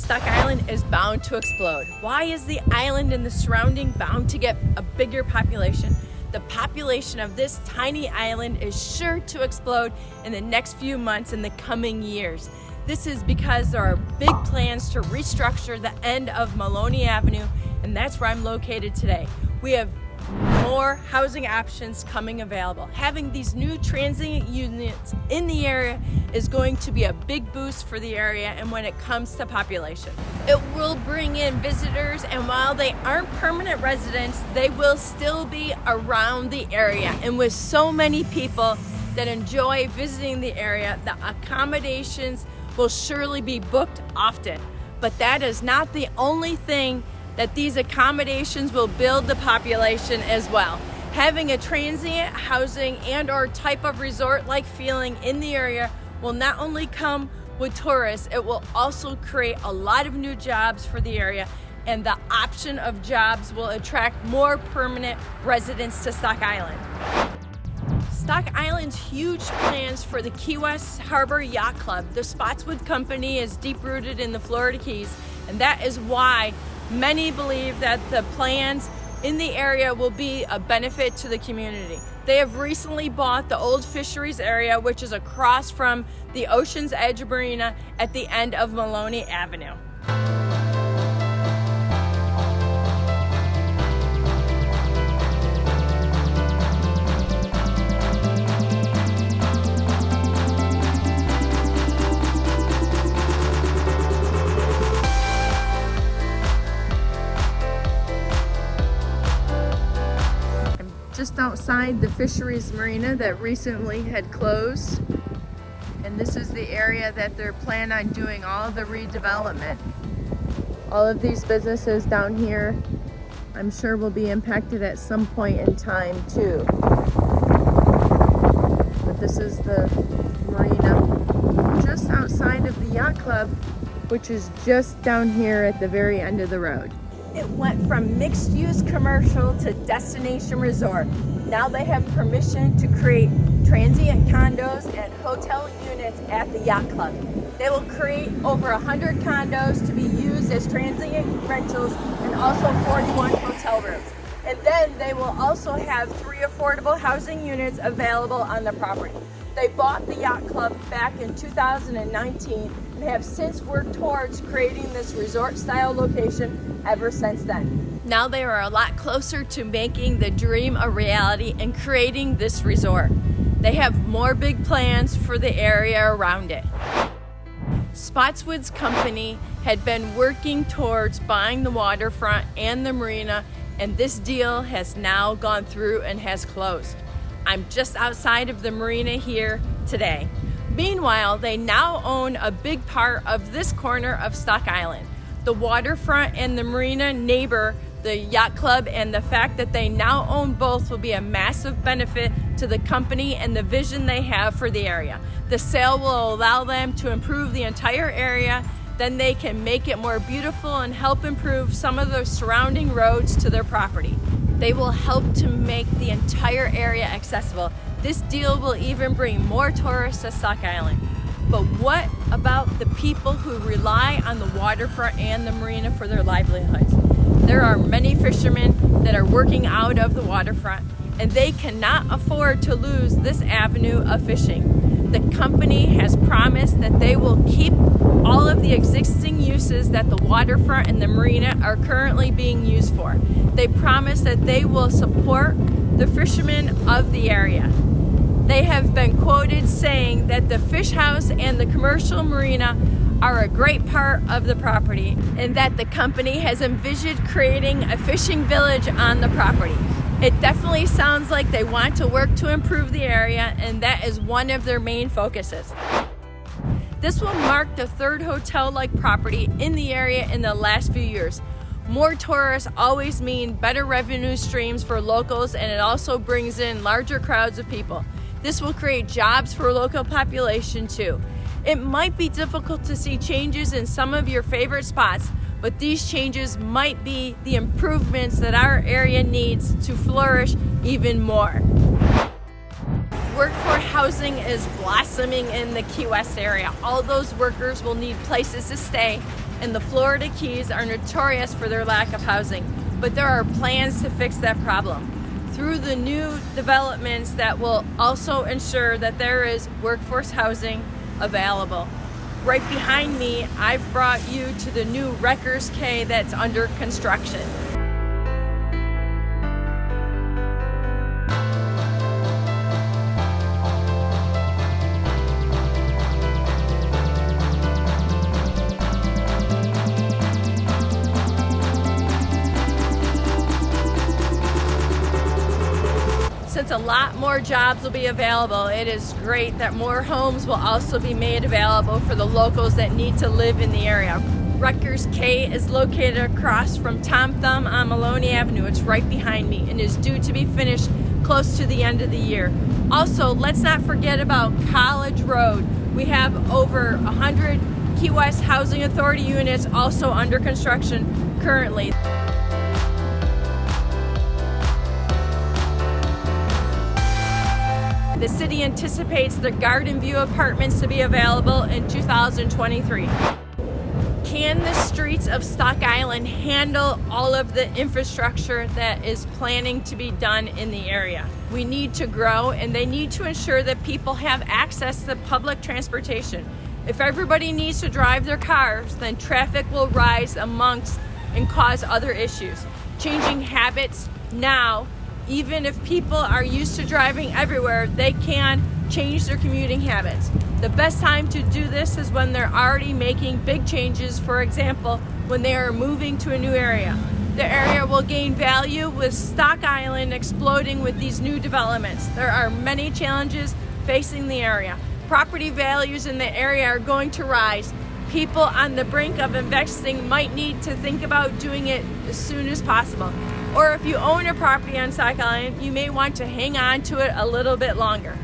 Stock Island is bound to explode. Why is the island and the surrounding bound to get a bigger population? The population of this tiny island is sure to explode in the next few months in the coming years. This is because there are big plans to restructure the end of Maloney Avenue, and that's where I'm located today. We have more housing options coming available. Having these new transient units in the area is going to be a big boost for the area and when it comes to population. It will bring in visitors, and while they aren't permanent residents, they will still be around the area. And with so many people that enjoy visiting the area, the accommodations will surely be booked often. But that is not the only thing that these accommodations will build the population as well. Having a transient housing and or type of resort-like feeling in the area will not only come with tourists, it will also create a lot of new jobs for the area, and the option of jobs will attract more permanent residents to Stock Island. Stock Island's huge plans for the Key West Harbor Yacht Club. The Spotswood Company is deep-rooted in the Florida Keys, and that is why many believe that the plans in the area will be a benefit to the community. They have recently bought the old fisheries area, which is across from the Ocean's Edge Marina at the end of Maloney Avenue. Just outside the fisheries marina that recently had closed, and this is the area that they're planning on doing all the redevelopment. All of these businesses down here I'm sure will be impacted at some point in time too. But this is the marina just outside of the yacht club, which is just down here at the very end of the road. It went from mixed-use commercial to destination resort. Now they have permission to create transient condos and hotel units at the yacht club. They will create over 100 condos to be used as transient rentals and also 41 hotel rooms. And then they will also have 3 affordable housing units available on the property. They bought the yacht club back in 2019 and have since worked towards creating this resort-style location ever since then. Now they are a lot closer to making the dream a reality and creating this resort. They have more big plans for the area around it. Spotswood's company had been working towards buying the waterfront and the marina, and this deal has now gone through and has closed. I'm just outside of the marina here today. Meanwhile, they now own a big part of this corner of Stock Island. The waterfront and the marina neighbor the yacht club, and the fact that they now own both will be a massive benefit to the company and the vision they have for the area. The sale will allow them to improve the entire area, then they can make it more beautiful and help improve some of the surrounding roads to their property. They will help to make the entire area accessible. This deal will even bring more tourists to Stock Island. But what about the people who rely on the waterfront and the marina for their livelihoods? There are many fishermen that are working out of the waterfront, and they cannot afford to lose this avenue of fishing. The company has promised that they will keep all of the existing uses that the waterfront and the marina are currently being used for. They promise that they will support the fishermen of the area. They have been quoted saying that the fish house and the commercial marina are a great part of the property, and that the company has envisioned creating a fishing village on the property. It definitely sounds like they want to work to improve the area, and that is one of their main focuses. This will mark the 3rd hotel-like property in the area in the last few years. More tourists always mean better revenue streams for locals, and it also brings in larger crowds of people. This will create jobs for local population too. It might be difficult to see changes in some of your favorite spots, but these changes might be the improvements that our area needs to flourish even more. Workforce housing is blossoming in the Key West area. All those workers will need places to stay, and the Florida Keys are notorious for their lack of housing, but there are plans to fix that problem through the new developments that will also ensure that there is workforce housing available. Right behind me, I've brought you to the new Wreckers K that's under construction. Since a lot more jobs will be available, it is great that more homes will also be made available for the locals that need to live in the area. Wreckers K is located across from Tom Thumb on Maloney Avenue. It's right behind me and is due to be finished close to the end of the year. Also, let's not forget about College Road. We have over 100 Key West Housing Authority units also under construction currently. The city anticipates the Garden View apartments to be available in 2023. Can the streets of Stock Island handle all of the infrastructure that is planning to be done in the area? We need to grow, and they need to ensure that people have access to public transportation. If everybody needs to drive their cars, then traffic will rise amongst and cause other issues. Changing habits now, even if people are used to driving everywhere, they can change their commuting habits. The best time to do this is when they're already making big changes. For example, when they are moving to a new area. The area will gain value with Stock Island exploding with these new developments. There are many challenges facing the area. Property values in the area are going to rise. People on the brink of investing might need to think about doing it as soon as possible. Or if you own a property on Stock Island, you may want to hang on to it a little bit longer.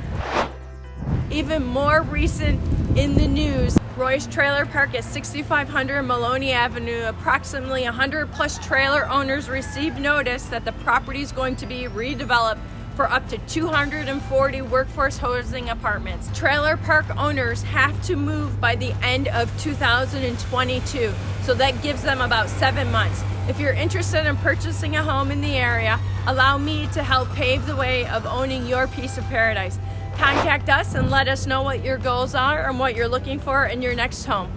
Even more recent in the news, Roy's Trailer Park at 6500 Maloney Avenue, approximately 100 plus trailer owners received notice that the property is going to be redeveloped for up to 240 workforce housing apartments. Trailer park owners have to move by the end of 2022, so that gives them about 7 months. If you're interested in purchasing a home in the area, allow me to help pave the way of owning your piece of paradise. Contact us and let us know what your goals are and what you're looking for in your next home.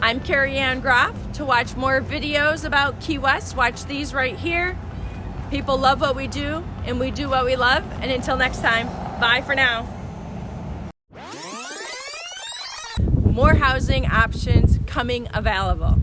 I'm Karriann Graf. To watch more videos about Key West, watch these right here. People love what we do, and we do what we love. And until next time, bye for now. More housing options coming available.